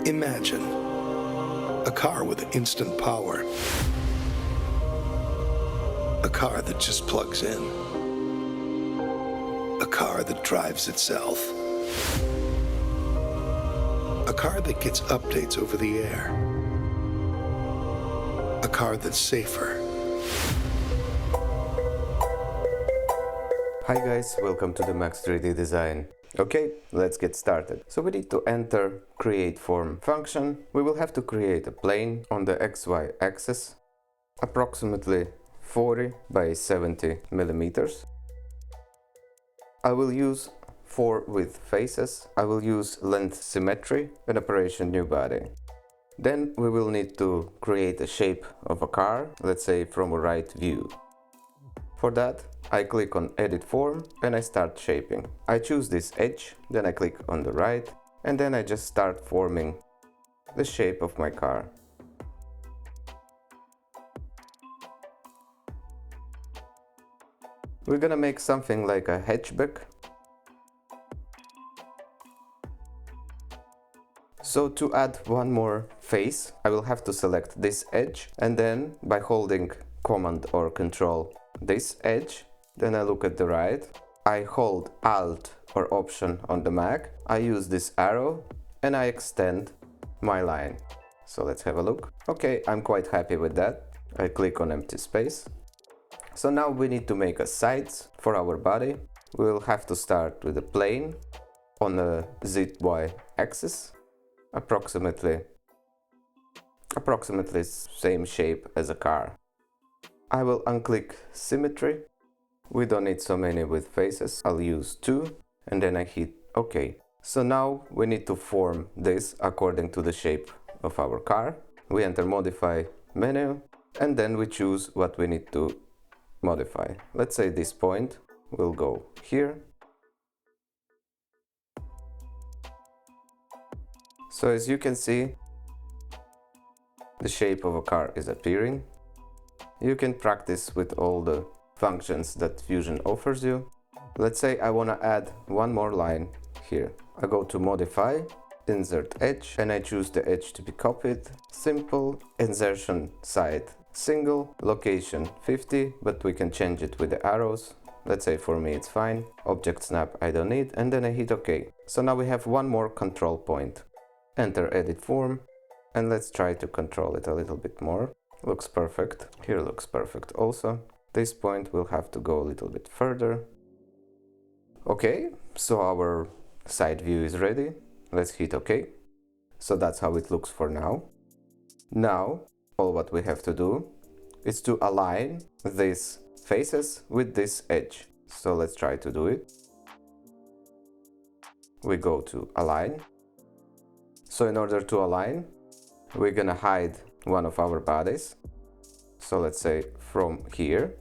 Imagine a car with instant power. A car that just plugs in. A car that drives itself. A car that gets updates over the air. A car that's safer. Hi guys, welcome to the Max 3D Design. Okay, let's get started. So we need to enter create form function. We will have to create a plane on the XY axis, approximately 40 by 70 millimeters. I will use 4 with faces. I will use length symmetry and operation new body. Then we will need to create a shape of a car, let's say from a right view. For that, I click on Edit Form and I start shaping. I choose this edge, then I click on the right, and then I just start forming the shape of my car. We're gonna make something like a hatchback. So to add one more face, I will have to select this edge, and then by holding Command or Control this edge, then I look at the right, I hold Alt or Option on the Mac, I use this arrow and I extend my line. So let's have a look. Okay, I'm quite happy with that. I click on empty space. So now we need to make a sides for our body. We'll have to start with a plane on the ZY axis, approximately same shape as a car. I will unclick symmetry. We don't need so many with faces. I'll use 2 and then I hit OK. So now we need to form this according to the shape of our car. We enter modify menu and then we choose what we need to modify. Let's say this point will go here. So as you can see, the shape of a car is appearing. You can practice with all the functions that Fusion offers you. Let's say I want to add one more line here. I go to Modify, Insert Edge, and I choose the edge to be copied. Simple, insertion side single, location 50, but we can change it with the arrows. Let's say for me it's fine. Object snap I don't need, and then I hit OK. So now we have one more control point. Enter Edit Form, and let's try to control it a little bit more. Looks perfect. Here looks perfect also. This point will have to go a little bit further. Okay, so our side view is ready. Let's hit OK. So that's how it looks for now. Now, all what we have to do is to align these faces with this edge. So let's try to do it. We go to Align. So in order to align, we're gonna hide one of our bodies. So let's say from here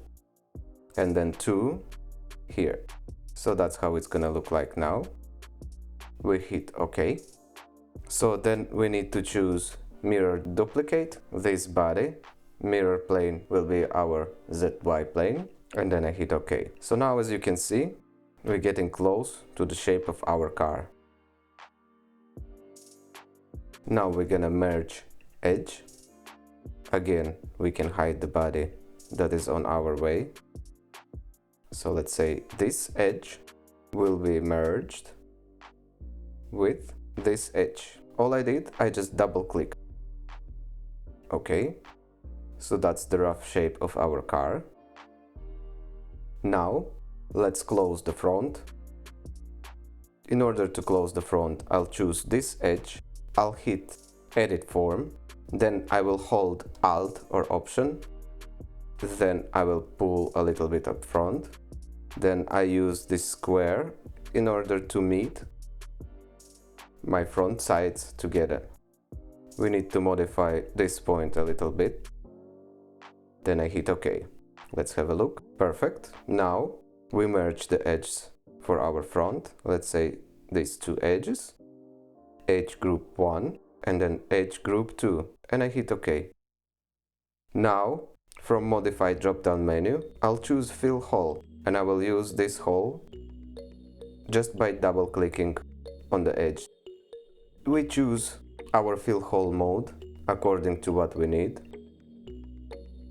and then to here. So that's how it's gonna look like now. We hit OK. So then we need to choose mirror duplicate this body. Mirror plane will be our ZY plane, and then I hit OK. So now as you can see, we're getting close to the shape of our car. Now we're gonna merge edge. Again, we can hide the body that is on our way. So let's say this edge will be merged with this edge. All I did, I just double click. Okay, so that's the rough shape of our car. Now, let's close the front. In order to close the front, I'll choose this edge. I'll hit Edit Form. Then I will hold Alt or Option. Then I will pull a little bit up front. Then I use this square in order to meet my front sides together. We need to modify this point a little bit. Then I hit OK. Let's have a look. Perfect. Now we merge the edges for our front. Let's say these two edges. Edge group 1 and then edge group 2. And I hit OK. Now from Modify drop-down menu, I'll choose Fill Hole, and I will use this hole just by double-clicking on the edge. We choose our fill hole mode according to what we need.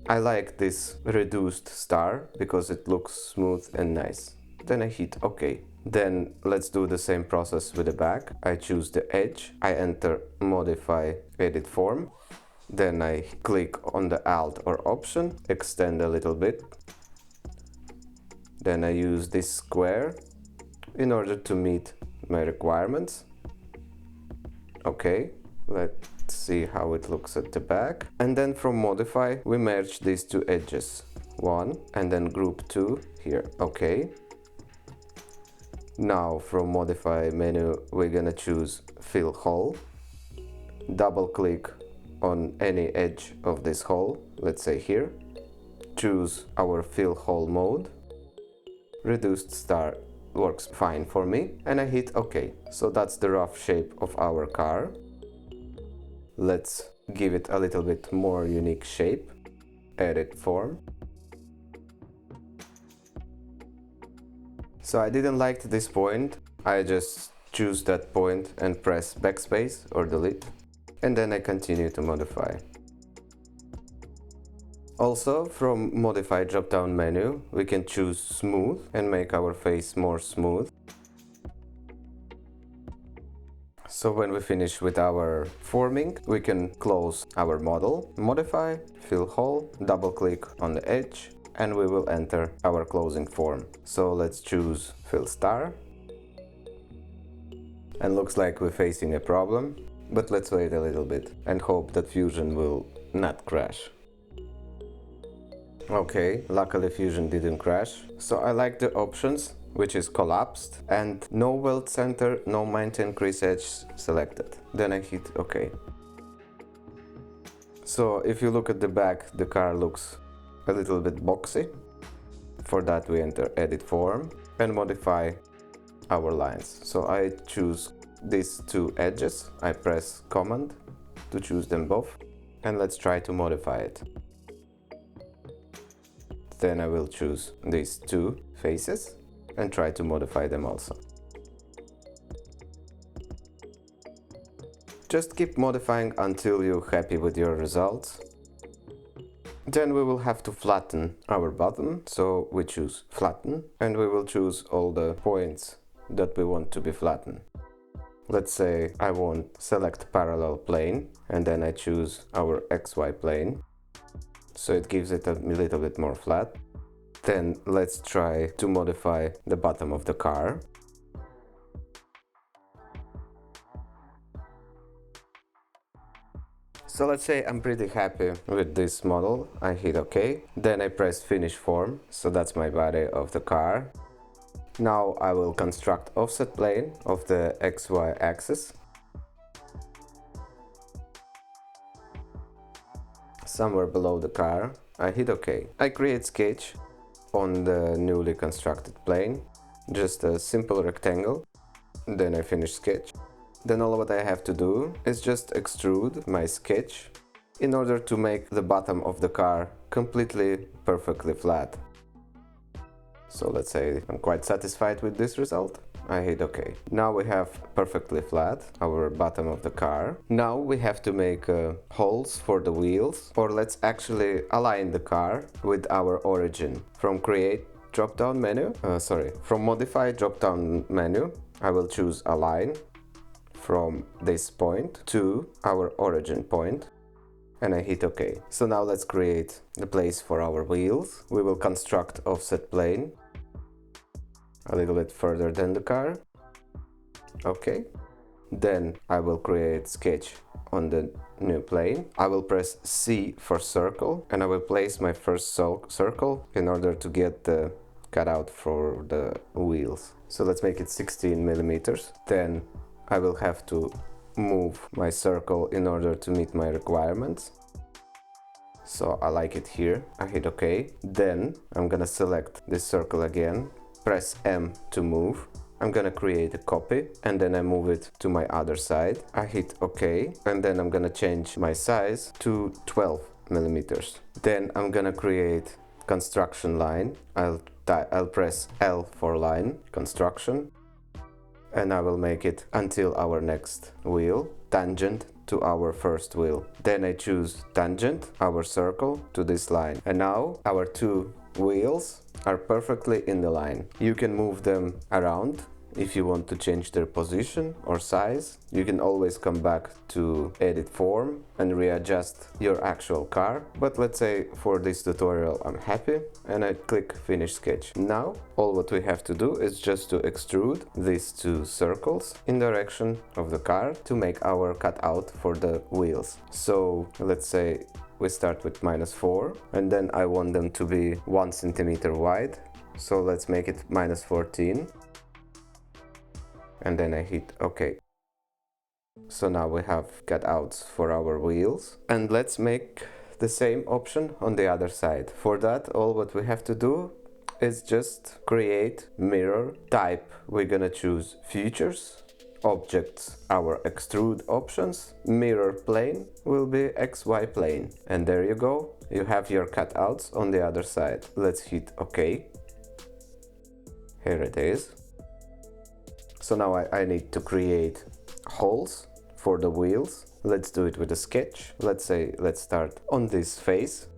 I like this reduced star because it looks smooth and nice. Then I hit OK. Then let's do the same process with the back. I choose the edge, I enter modify edit form, then I click on the Alt or Option, extend a little bit. Then I use this square in order to meet my requirements. Okay, let's see how it looks at the back. And then from modify we merge these two edges, one and then group two here. Okay. Now from modify menu we're gonna choose fill hole, double click on any edge of this hole, let's say here, choose our fill hole mode, reduced star works fine for me, and I hit OK. So that's the rough shape of our car. Let's give it a little bit more unique shape, edit form. So I didn't like this point, I just choose that point and press backspace or delete, and then I continue to modify. Also, from modify drop-down menu, we can choose smooth and make our face more smooth. So when we finish with our forming, we can close our model, modify, fill hole, double click on the edge, and we will enter our closing form. So let's choose fill star. And looks like we're facing a problem, but let's wait a little bit and hope that Fusion will not crash. Okay, luckily Fusion didn't crash. So I like the options, which is collapsed and no weld center, no maintain crease edge selected. Then I hit OK. So if you look at the back, the car looks a little bit boxy. For that we enter edit form and modify our lines. So I choose these two edges, I press command to choose them both, and let's try to modify it. Then I will choose these two faces and try to modify them also. Just keep modifying until you're happy with your results. Then we will have to flatten our bottom, so we choose flatten and we will choose all the points that we want to be flattened. Let's say I want select parallel plane and then I choose our XY plane. So it gives it a little bit more flat. Then let's try to modify the bottom of the car. So let's say I'm pretty happy with this model. I hit OK. Then I press finish form. So that's my body of the car. Now I will construct offset plane of the XY axis. Somewhere below the car, I hit OK. I create sketch on the newly constructed plane, just a simple rectangle. Then I finish sketch. Then all what I have to do is just extrude my sketch in order to make the bottom of the car completely perfectly flat. So let's say I'm quite satisfied with this result. I hit OK. Now we have perfectly flat our bottom of the car. Now we have to make holes for the wheels, or let's actually align the car with our origin. From create drop-down menu, from modify drop-down menu, I will choose align from this point to our origin point. And I hit OK. So now let's create the place for our wheels. We will construct offset plane a little bit further than the car. OK. Then I will create sketch on the new plane. I will press C for circle and I will place my first circle in order to get the cutout for the wheels. So let's make it 16 millimeters. Then I will have to move my circle in order to meet my requirements. So I like it here. I hit OK. Then I'm gonna select this circle again, press M to move. I'm gonna create a copy and then I move it to my other side. I hit OK and then I'm gonna change my size to 12 millimeters. Then I'm gonna create construction line. I'll press L for line, construction, and I will make it until our next wheel, tangent to our first wheel. Then I choose tangent, our circle, to this line. And now our two wheels are perfectly in the line. You can move them around if you want to change their position or size. You can always come back to edit form and readjust your actual car. But let's say for this tutorial I'm happy, and I click finish sketch. Now all what we have to do is just to extrude these two circles in direction of the car to make our cutout for the wheels. So let's say we start with -4, and then I want them to be 1 centimeter wide. So let's make it -14. And then I hit OK. So now we have cutouts for our wheels. And let's make the same option on the other side. For that, all what we have to do is just create mirror type. We're gonna choose features, objects, our extrude options, mirror plane will be XY plane. And there you go. You have your cutouts on the other side. Let's hit OK. Here it is. So now I need to create holes for the wheels. Let's do it with a sketch. Let's start on this face.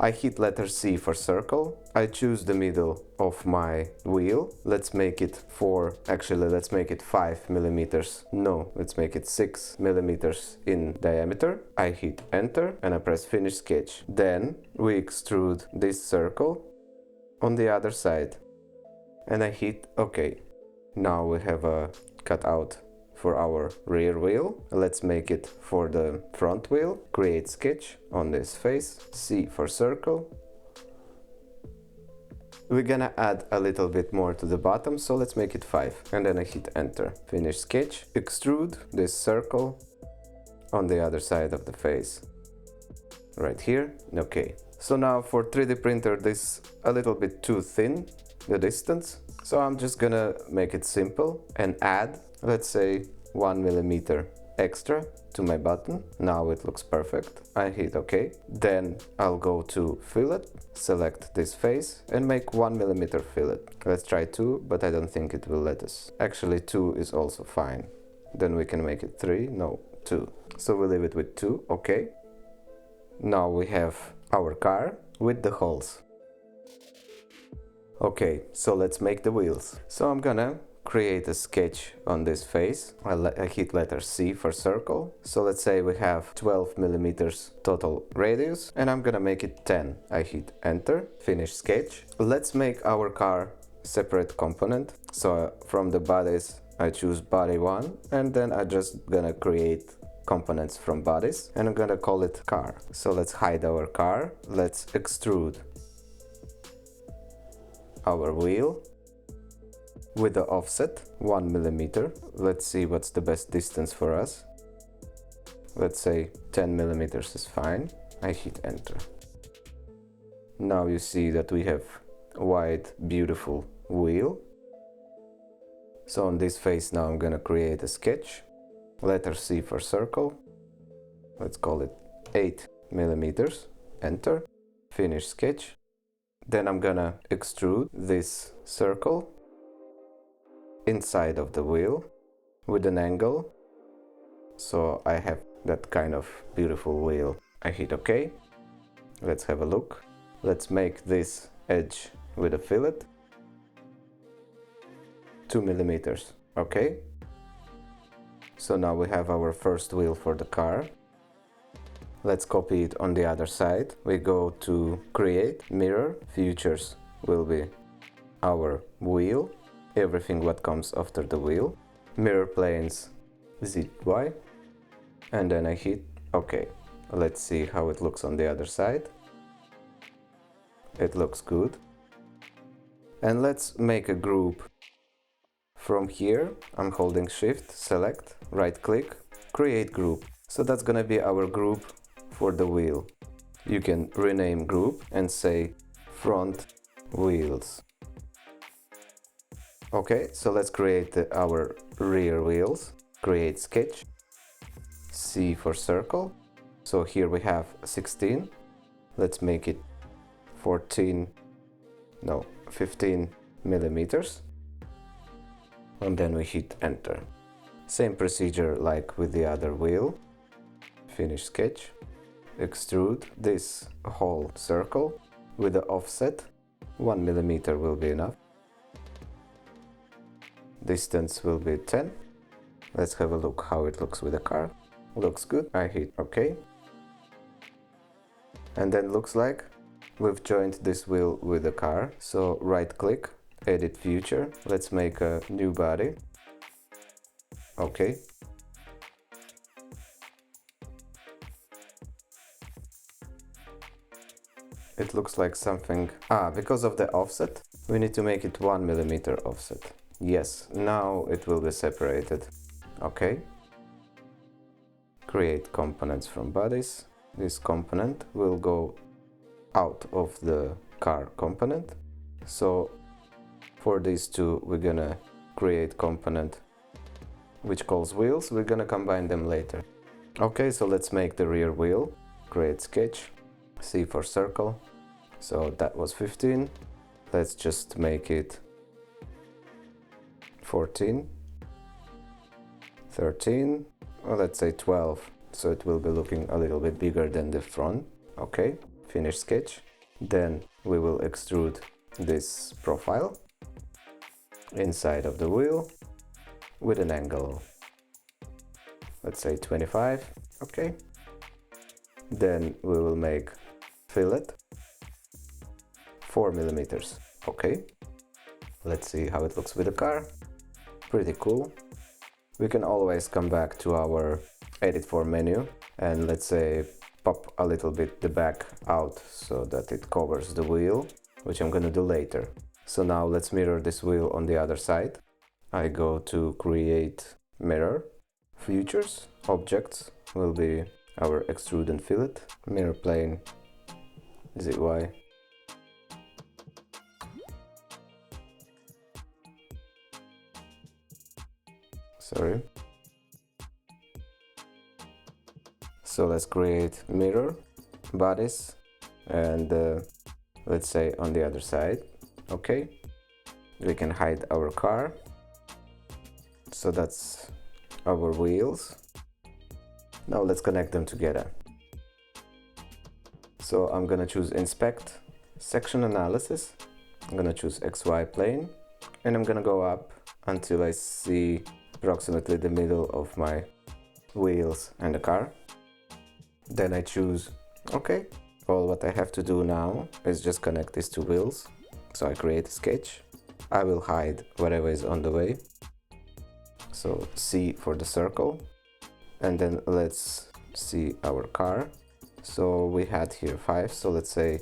I hit letter C for circle. I choose the middle of my wheel. Let's make it let's make it 5 millimeters. No, let's make it 6 millimeters in diameter. I hit enter and I press finish sketch. Then we extrude this circle on the other side and I hit OK. Now we have a cutout for our rear wheel. Let's make it for the front wheel. Create sketch on this face. C for circle. We're gonna add a little bit more to the bottom, so let's make it 5. And then I hit enter. Finish sketch. Extrude this circle on the other side of the face. Right here. Okay. So now for 3D printer, this is a little bit too thin, the distance. So I'm just gonna make it simple and add, let's say, 1 millimeter extra to my button. Now it looks perfect. I hit OK. Then I'll go to fillet, select this face and make 1 millimeter fillet. Let's try 2, but I don't think it will let us. Actually 2 is also fine. Then we can make it 3, no, 2. So we leave it with 2, OK. Now we have our car with the holes. Okay, so let's make the wheels. So I'm gonna create a sketch on this face. I hit letter C for circle. So let's say we have 12 millimeters total radius and I'm gonna make it 10. I hit enter, finish sketch. Let's make our car separate component. So from the bodies, I choose body 1 and then I'm just gonna create components from bodies and I'm gonna call it car. So let's hide our car. Let's extrude our wheel with the offset 1 millimeter. Let's see what's the best distance for us. Let's say 10 millimeters is fine. I hit enter. Now you see that we have a wide, beautiful wheel. So on this face now I'm gonna create a sketch. Letter C for circle. Let's call it 8 millimeters. Enter. Finish sketch. Then I'm gonna extrude this circle inside of the wheel with an angle. So I have that kind of beautiful wheel. I hit OK. Let's have a look. Let's make this edge with a fillet. 2 millimeters. OK. So now we have our first wheel for the car. Let's copy it on the other side. We go to create, mirror, features will be our wheel, everything what comes after the wheel, mirror planes, ZY, and then I hit OK. Let's see how it looks on the other side. It looks good. And let's make a group. From here, I'm holding Shift, select, right click, create group. So that's gonna be our group for the wheel. You can rename group and say front wheels. Okay, so let's create our rear wheels. Create sketch. C for circle. So here we have 16. Let's make it 15 millimeters. And then we hit enter. Same procedure like with the other wheel. finish sketch, extrude this whole circle with the offset. 1 millimeter will be enough. Distance will be 10. Let's have a look how it looks with the car. Looks good. I hit OK. And then looks like we've joined this wheel with the car. So right click, edit future. Let's make a new body. OK. It looks like something... because of the offset, we need to make it 1 millimeter offset. Yes, now it will be separated. OK. Create components from bodies. This component will go out of the car component. So for these two, we're gonna create component which calls wheels. We're gonna combine them later. OK, so let's make the rear wheel. Create sketch. C for circle. So that was 15. Let's just make it 14, 13, or let's say 12. So it will be looking a little bit bigger than the front. Okay, finish sketch. Then we will extrude this profile inside of the wheel with an angle, let's say 25. Okay. Then we will make fillet 4 millimeters. Okay. Let's see how it looks with the car. Pretty cool. We can always come back to our edit for menu and let's say pop a little bit the back out so that it covers the wheel, which I'm gonna do later. So now let's mirror this wheel on the other side. I go to create mirror, features, objects will be our extrude and fillet, mirror plane, ZY. Sorry. So let's create mirror, bodies, and let's say on the other side. Okay. We can hide our car. So that's our wheels. Now let's connect them together. So I'm gonna choose inspect, section analysis. I'm gonna choose XY plane and I'm gonna go up until I see approximately the middle of my wheels and the car. Then I choose OK. All what I have to do now is just connect these two wheels. So I create a sketch. I will hide whatever is on the way. So C for the circle. And then let's see our car. So we had here 5, so let's say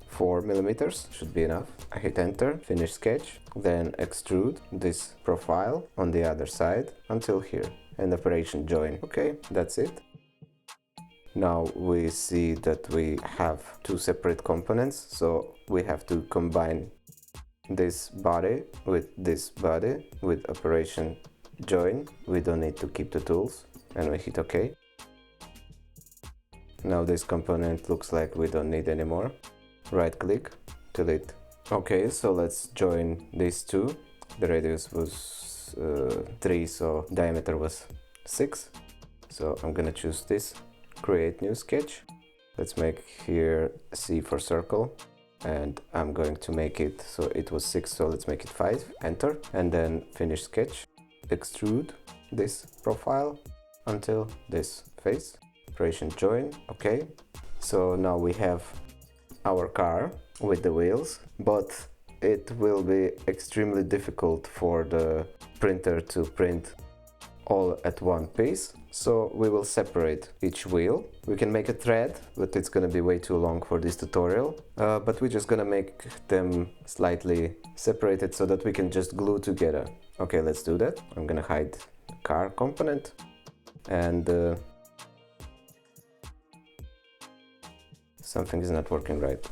4 millimeters should be enough. I hit enter, finish sketch, then extrude this profile on the other side until here, and operation join. Okay, that's it. Now we see that we have two separate components, so we have to combine this body with operation join. We don't need to keep the tools, and we hit OK. Now this component looks like we don't need anymore. Right click, delete. Okay, so let's join these two. The radius was 3, so diameter was 6. So I'm gonna choose this, create new sketch. Let's make here C for circle, and I'm going to make it so it was 6, so let's make it 5. Enter, and then finish sketch. Extrude this profile until this face. Operation join. Okay, so now we have our car with the wheels, but it will be extremely difficult for the printer to print all at one piece, so we will separate each wheel. We can make a thread, but it's gonna be way too long for this tutorial, but we're just gonna make them slightly separated so that we can just glue together. Okay, let's do that. I'm gonna hide the car component, and something is not working right.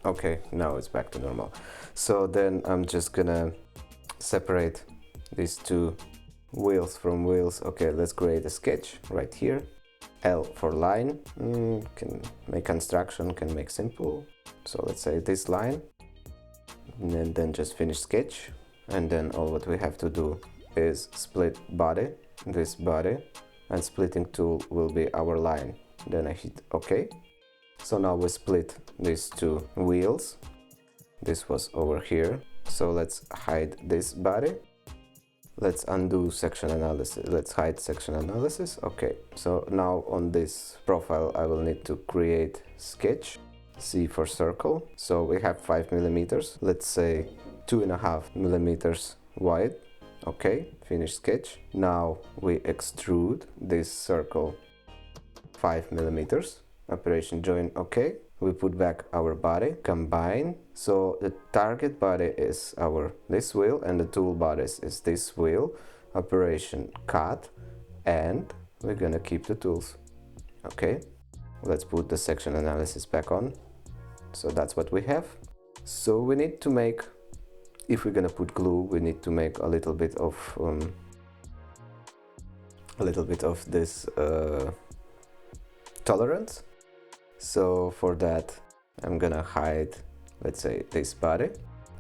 Okay, now it's back to normal. So then I'm just gonna separate these two wheels from wheels. Okay, let's create a sketch right here. L for line. Can make construction, can make simple. So let's say this line, and then just finish sketch. And then all what we have to do is split body, this body, and then and splitting tool will be our line. Then I hit OK. So now we split these two wheels. This was over here. So let's hide this body. Let's undo section analysis. Let's hide section analysis. Okay, so now on this profile I will need to create sketch. C for circle. So we have 5 millimeters. Let's say 2.5 millimeters wide. Okay, finish sketch. Now we extrude this circle 5 millimeters. Operation join. Okay. We put back our body, combine. So the target body is this wheel and the tool bodies is this wheel. Operation cut, and we're gonna keep the tools. Okay, let's put the section analysis back on. So that's what we have. So we need to make, if we're gonna put glue, we need to make a little bit of this tolerance. So for that I'm gonna hide, let's say, this body.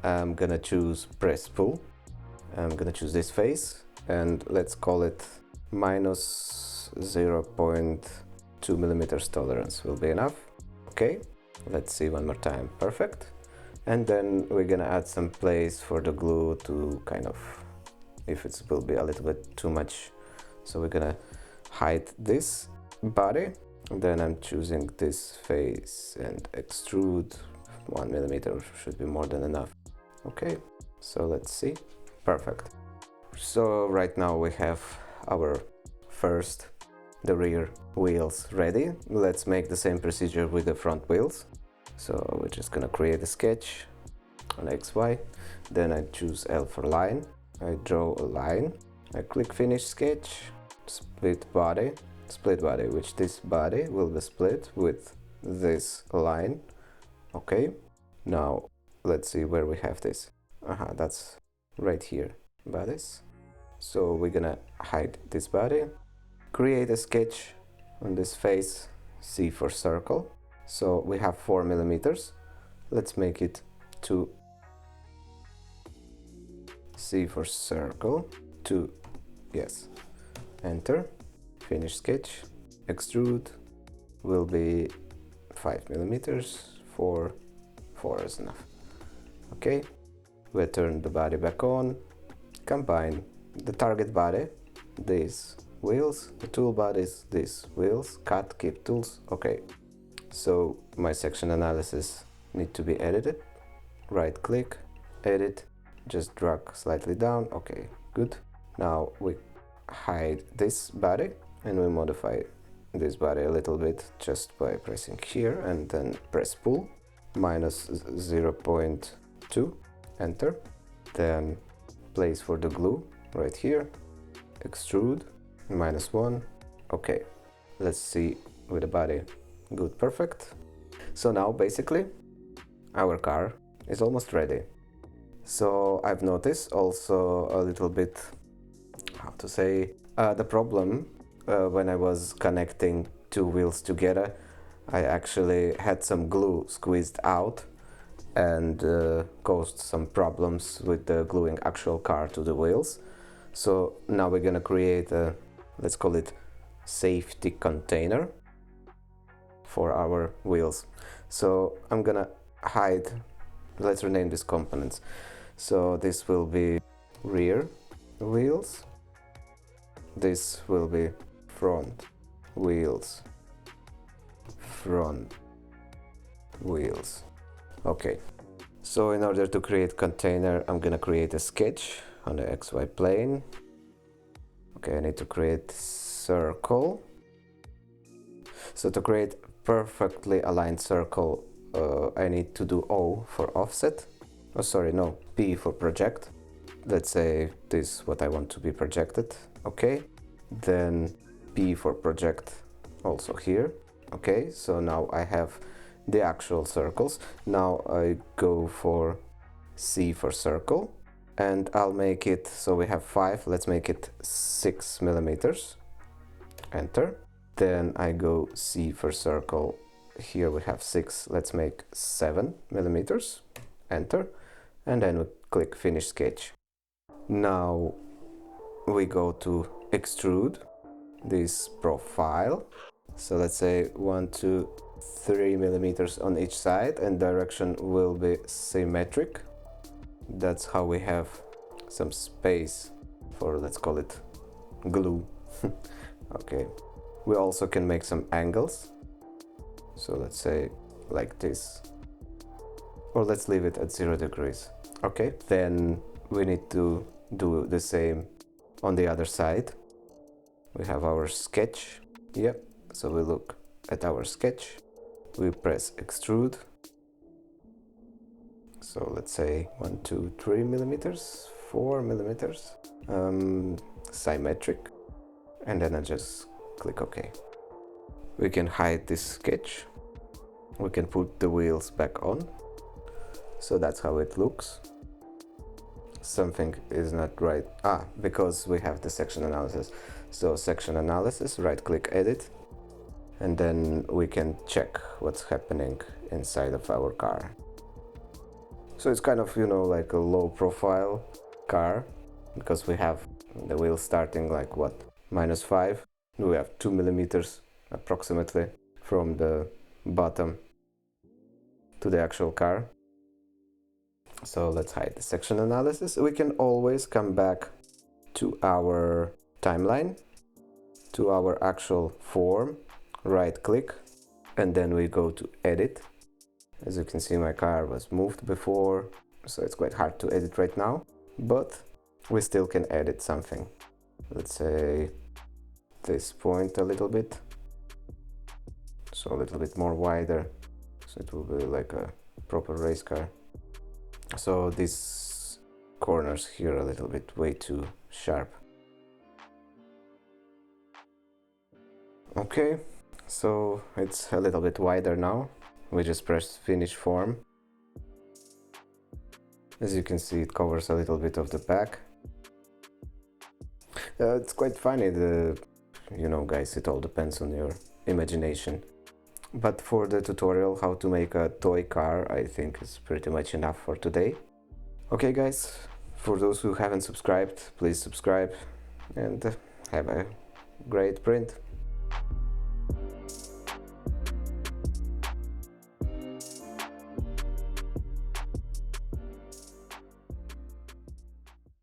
I'm gonna choose press pull. I'm gonna choose this face and let's call it minus 0.2 millimeters tolerance will be enough. Okay, let's see one more time. Perfect. And then we're gonna add some place for the glue to kind of, if it will be a little bit too much. So we're gonna hide this body. Then I'm choosing this face and extrude. 1 millimeter should be more than enough. Okay, so let's see. Perfect. So right now we have our the rear wheels ready. Let's make the same procedure with the front wheels. So we're just gonna create a sketch on XY. Then I choose L for line. I draw a line. I click finish sketch, split body, which this body will be split with this line. Okay, now let's see where we have this. That's right here, bodies. So we're gonna hide this body, create a sketch on this face, C for circle. So we have 4 millimeters. Let's make it 2. C for circle, 2, yes, enter. Finish sketch, extrude will be 5 millimeters, 4 is enough. Okay, we turn the body back on, combine the target body, these wheels, the tool bodies, these wheels, cut, keep tools. Okay, so my section analysis need to be edited. Right click, edit, just drag slightly down. Okay, good. Now we hide this body and we modify this body a little bit just by pressing here and then press pull, minus 0.2, enter. Then place for the glue right here, extrude, -1. Okay, let's see with the body. Good, perfect. So now basically our car is almost ready. So I've noticed also a little bit, how to say, the problem when I was connecting two wheels together. I actually had some glue squeezed out and caused some problems with the gluing actual car to the wheels. So now we're gonna create a, let's call it, safety container for our wheels. So I'm gonna hide, let's rename these components. So this will be rear wheels, this will be front wheels, Okay, so in order to create container, I'm gonna create a sketch on the XY plane. Okay, I need to create circle. So to create perfectly aligned circle, I need to do O for offset. Oh, sorry, no, P for project. Let's say this is what I want to be projected. Okay, then P for project also here. Okay, so now I have the actual circles. Now I go for C for circle and I'll make it, so we have 5, let's make it 6 millimeters. Enter. Then I go C for circle. Here we have 6, let's make 7 millimeters. Enter. And then we click finish sketch. Now we go to extrude. this profile. So let's say 1, 2, 3 millimeters on each side, and direction will be symmetric. That's how we have some space for, let's call it, glue. Okay, we also can make some angles. So let's say like this, or let's leave it at 0 degrees. Okay, then we need to do the same on the other side. We have our sketch. Yep, so we look at our sketch, we press extrude. So let's say 1, 2, 3 millimeters, 4 millimeters, symmetric, and then I just click OK. We can hide this sketch. We can put the wheels back on. So that's how it looks. Something is not right. Because we have the section analysis. So section analysis, right click edit, and then we can check what's happening inside of our car. So it's kind of, like a low profile car, because we have the wheel starting like what, -5. We have 2 millimeters approximately from the bottom to the actual car. So let's hide the section analysis. We can always come back to our timeline, to our actual form, right click, and then we go to edit. As you can see, my car was moved before, so it's quite hard to edit right now, but we still can edit something. Let's say this point a little bit, so a little bit more wider, so it will be like a proper race car. So these corners here are a little bit way too sharp. Okay, so it's a little bit wider now. We just press finish form. As you can see, it covers a little bit of the back. It's quite funny, guys, it all depends on your imagination. But for the tutorial how to make a toy car, I think is pretty much enough for today. Okay guys, for those who haven't subscribed, please subscribe and have a great print.